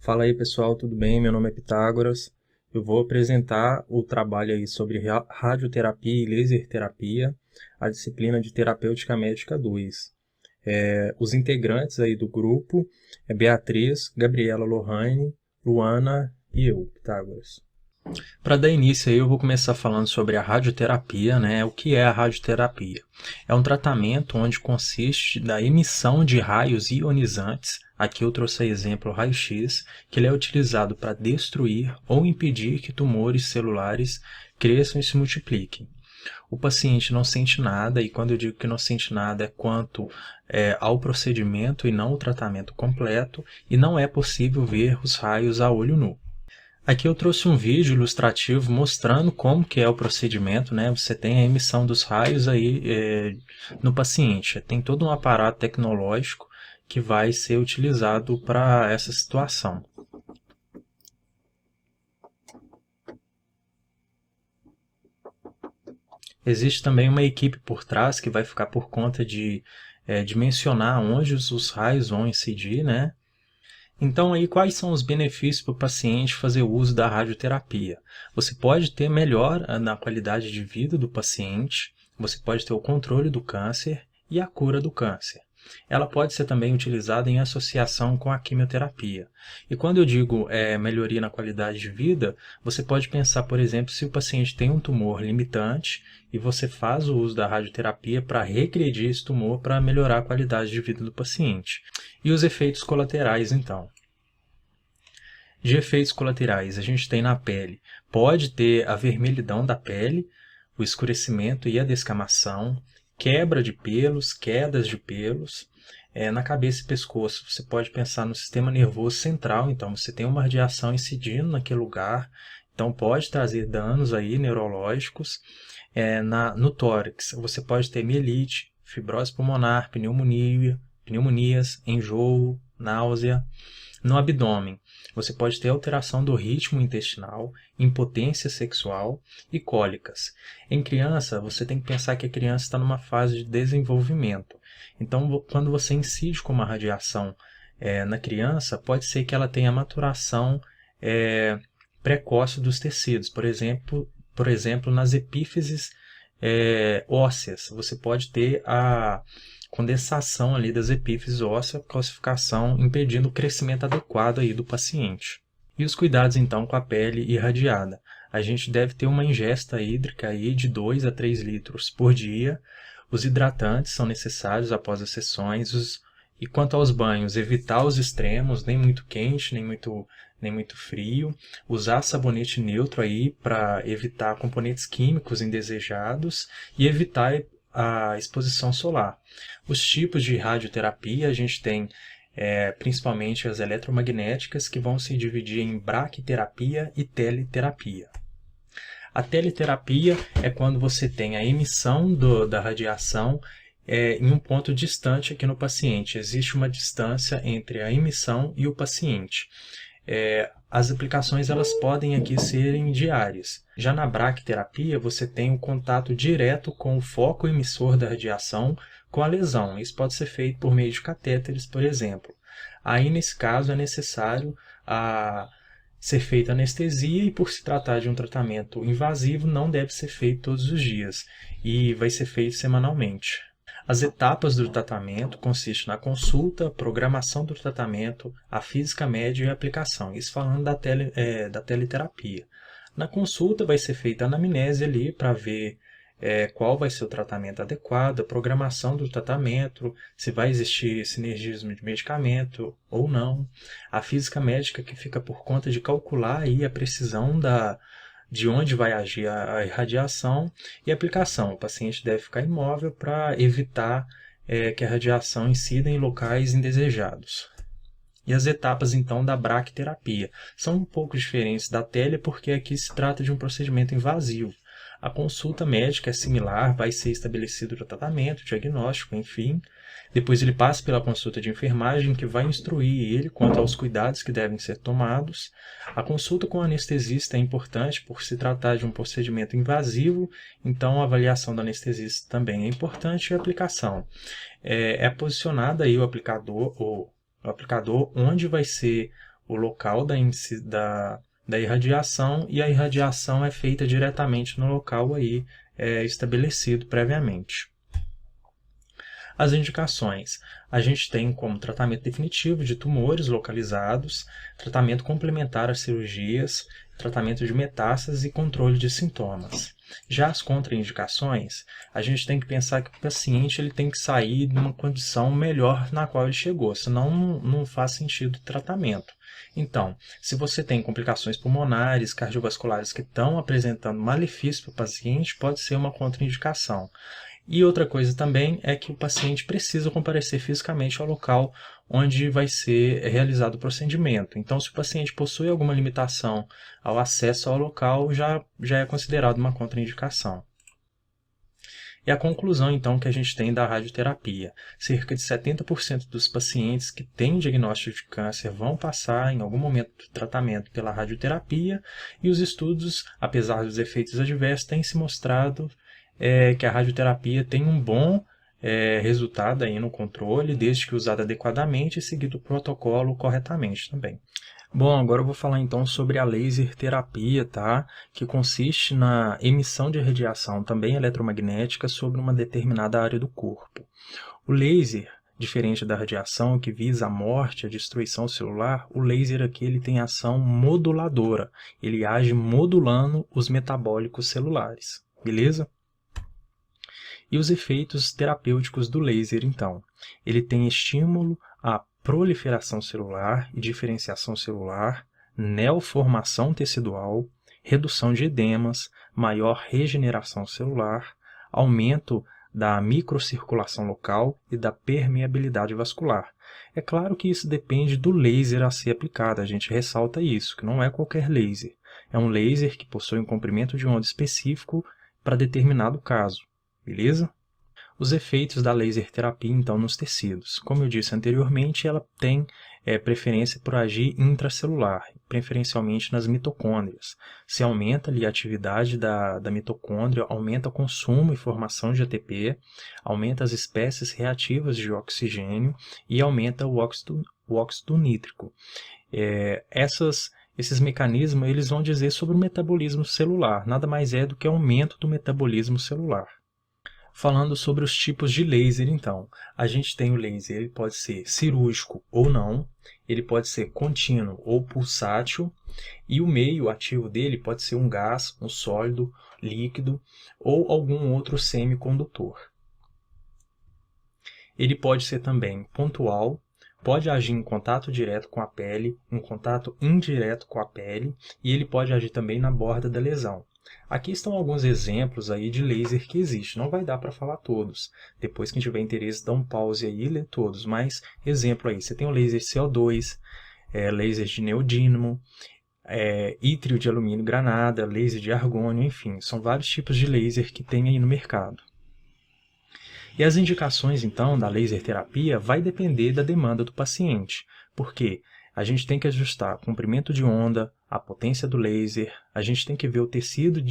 Fala aí pessoal, tudo bem? Meu nome é Pitágoras. Eu vou apresentar o trabalho aí sobre radioterapia e laser terapia, a disciplina de Terapêutica Médica 2. Os integrantes aí do grupo é Beatriz, Gabriela Lohane, Luana e eu, Pitágoras. Para dar início aí, eu vou começar falando sobre a radioterapia, né? O que é a radioterapia? É um tratamento onde consiste da emissão de raios ionizantes. Aqui eu trouxe exemplo raio-x, que ele é utilizado para destruir ou impedir que tumores celulares cresçam e se multipliquem. O paciente não sente nada, e quando eu digo que não sente nada é quanto ao procedimento e não o tratamento completo, e não é possível ver os raios a olho nu. Aqui eu trouxe um vídeo ilustrativo mostrando como que é o procedimento, né? Você tem a emissão dos raios aí no paciente. Tem todo um aparato tecnológico que vai ser utilizado para essa situação. Existe também uma equipe por trás que vai ficar por conta de dimensionar onde os raios vão incidir, né? Então, aí, quais são os benefícios para o paciente fazer uso da radioterapia? Você pode ter melhora na qualidade de vida do paciente, você pode ter o controle do câncer e a cura do câncer. Ela pode ser também utilizada em associação com a quimioterapia. E quando eu digo melhoria na qualidade de vida, você pode pensar, por exemplo, se o paciente tem um tumor limitante e você faz o uso da radioterapia para regredir esse tumor para melhorar a qualidade de vida do paciente. E os efeitos colaterais, então? De efeitos colaterais, a gente tem na pele. Pode ter a vermelhidão da pele, o escurecimento e a descamação, quebra de pelos, quedas de pelos. Na cabeça e pescoço, você pode pensar no sistema nervoso central, então você tem uma radiação incidindo naquele lugar, então pode trazer danos aí neurológicos. No tórax, você pode ter mielite, fibrose pulmonar, pneumonias, enjoo, náusea. No abdômen, você pode ter alteração do ritmo intestinal, impotência sexual e cólicas. Em criança, você tem que pensar que a criança está numa fase de desenvolvimento. Então, quando você incide com uma radiação na criança, pode ser que ela tenha maturação precoce dos tecidos. Por exemplo, nas epífises ósseas, você pode ter a condensação ali das epífises ósseas, calcificação, impedindo o crescimento adequado aí do paciente. E os cuidados então com a pele irradiada. A gente deve ter uma ingesta hídrica aí de 2 a 3 litros por dia. Os hidratantes são necessários após as sessões. E quanto aos banhos, evitar os extremos, nem muito quente, nem muito frio. Usar sabonete neutro aí para evitar componentes químicos indesejados e evitar a exposição solar. Os tipos de radioterapia, a gente tem principalmente as eletromagnéticas, que vão se dividir em braquiterapia e teleterapia. A teleterapia é quando você tem a emissão da radiação em um ponto distante aqui no paciente. Existe uma distância entre a emissão e o paciente. As aplicações elas podem aqui serem diárias. Já na braquiterapia, você tem o contato direto com o foco emissor da radiação com a lesão. Isso pode ser feito por meio de catéteres, por exemplo. Aí, nesse caso, é necessário ser feita anestesia e, por se tratar de um tratamento invasivo, não deve ser feito todos os dias e vai ser feito semanalmente. As etapas do tratamento consistem na consulta, programação do tratamento, a física média e a aplicação. Isso falando da teleterapia. Na consulta vai ser feita a anamnese ali para ver qual vai ser o tratamento adequado, a programação do tratamento, se vai existir sinergismo de medicamento ou não. A física médica que fica por conta de calcular aí a precisão de onde vai agir a irradiação e a aplicação. O paciente deve ficar imóvel para evitar que a radiação incida em locais indesejados. E as etapas, então, da braquiterapia são um pouco diferentes da tele, porque aqui se trata de um procedimento invasivo. A consulta médica é similar, vai ser estabelecido o tratamento, o diagnóstico, enfim. Depois ele passa pela consulta de enfermagem, que vai instruir ele quanto aos cuidados que devem ser tomados. A consulta com o anestesista é importante por se tratar de um procedimento invasivo, então a avaliação do anestesista também é importante e a aplicação. É posicionado aí o aplicador onde vai ser o local da irradiação, e a irradiação é feita diretamente no local aí estabelecido previamente. As indicações. A gente tem como tratamento definitivo de tumores localizados, tratamento complementar às cirurgias, tratamento de metástases e controle de sintomas. Já as contraindicações, a gente tem que pensar que o paciente ele tem que sair de uma condição melhor na qual ele chegou, senão não faz sentido o tratamento. Então, se você tem complicações pulmonares, cardiovasculares que estão apresentando malefício para o paciente, pode ser uma contraindicação. E outra coisa também é que o paciente precisa comparecer fisicamente ao local onde vai ser realizado o procedimento. Então, se o paciente possui alguma limitação ao acesso ao local, já é considerado uma contraindicação. E a conclusão, então, que a gente tem da radioterapia. Cerca de 70% dos pacientes que têm diagnóstico de câncer vão passar, em algum momento do tratamento, pela radioterapia, e os estudos, apesar dos efeitos adversos, têm se mostrado que a radioterapia tem um bom resultado aí no controle, desde que usada adequadamente e seguido o protocolo corretamente também. Bom, agora eu vou falar então sobre a laser terapia, tá? Que consiste na emissão de radiação, também eletromagnética, sobre uma determinada área do corpo. O laser, diferente da radiação que visa a morte, a destruição celular, o laser aqui ele tem ação moduladora. Ele age modulando os metabólicos celulares, beleza? E os efeitos terapêuticos do laser, então? Ele tem estímulo à proliferação celular e diferenciação celular, neoformação tecidual, redução de edemas, maior regeneração celular, aumento da microcirculação local e da permeabilidade vascular. É claro que isso depende do laser a ser aplicado, a gente ressalta isso, que não é qualquer laser. É um laser que possui um comprimento de onda específico para determinado caso. Beleza? Os efeitos da laser terapia, então, nos tecidos. Como eu disse anteriormente, ela tem preferência por agir intracelular, preferencialmente nas mitocôndrias. Se aumenta ali a atividade da mitocôndria, aumenta o consumo e formação de ATP, aumenta as espécies reativas de oxigênio e aumenta o óxido nítrico. Esses mecanismos eles vão dizer sobre o metabolismo celular, nada mais é do que aumento do metabolismo celular. Falando sobre os tipos de laser, então, a gente tem o laser, ele pode ser cirúrgico ou não, ele pode ser contínuo ou pulsátil, e o meio ativo dele pode ser um gás, um sólido, líquido ou algum outro semicondutor. Ele pode ser também pontual, pode agir em contato direto com a pele, em contato indireto com a pele, e ele pode agir também na borda da lesão. Aqui estão alguns exemplos aí de laser que existe. Não vai dar para falar todos. Depois, quem tiver interesse, dá um pause aí e lê todos. Mas, exemplo aí, você tem o laser CO2, laser de neodínamo, ítrio de alumínio granada, laser de argônio, enfim. São vários tipos de laser que tem aí no mercado. E as indicações, então, da laser terapia vai depender da demanda do paciente. Por quê? A gente tem que ajustar o comprimento de onda, a potência do laser, a gente tem que ver o tecido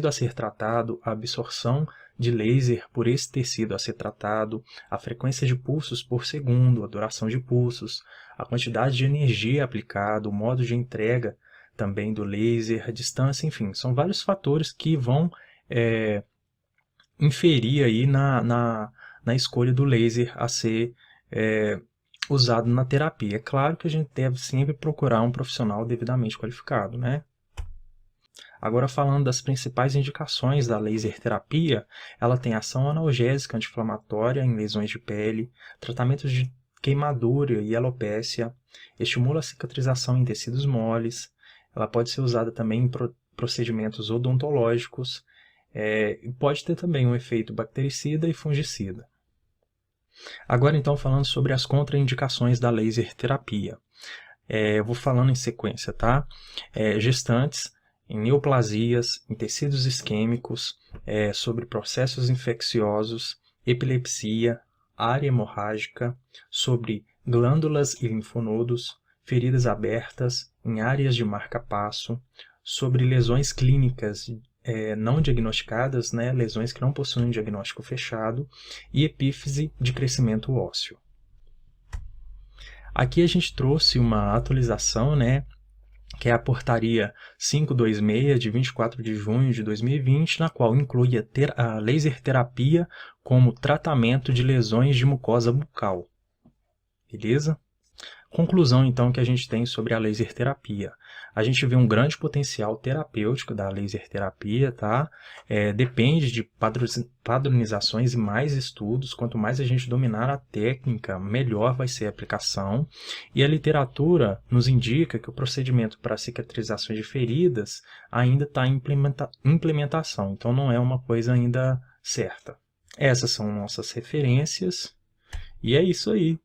a ser tratado, a absorção de laser por esse tecido a ser tratado, a frequência de pulsos por segundo, a duração de pulsos, a quantidade de energia aplicada, o modo de entrega também do laser, a distância, enfim, são vários fatores que vão inferir aí na escolha do laser a ser usado na terapia. É claro que a gente deve sempre procurar um profissional devidamente qualificado, né? Agora, falando das principais indicações da laser terapia, ela tem ação analgésica anti-inflamatória em lesões de pele, tratamento de queimadura e alopécia, estimula a cicatrização em tecidos moles, ela pode ser usada também em procedimentos odontológicos, e pode ter também um efeito bactericida e fungicida. Agora, então, falando sobre as contraindicações da laser terapia. Eu vou falando em sequência, tá? Gestantes, em neoplasias, em tecidos isquêmicos, sobre processos infecciosos, epilepsia, área hemorrágica, sobre glândulas e linfonodos, feridas abertas, em áreas de marca-passo, sobre lesões clínicas não diagnosticadas, né, lesões que não possuem diagnóstico fechado, e epífise de crescimento ósseo. Aqui a gente trouxe uma atualização, né, que é a portaria 526 de 24 de junho de 2020, na qual inclui a laser terapia como tratamento de lesões de mucosa bucal. Beleza? Conclusão, então, que a gente tem sobre a laser terapia. A gente vê um grande potencial terapêutico da laser terapia, tá? Depende de padronizações e mais estudos. Quanto mais a gente dominar a técnica, melhor vai ser a aplicação. E a literatura nos indica que o procedimento para cicatrizações de feridas ainda está em implementação. Então, não é uma coisa ainda certa. Essas são nossas referências. E é isso aí.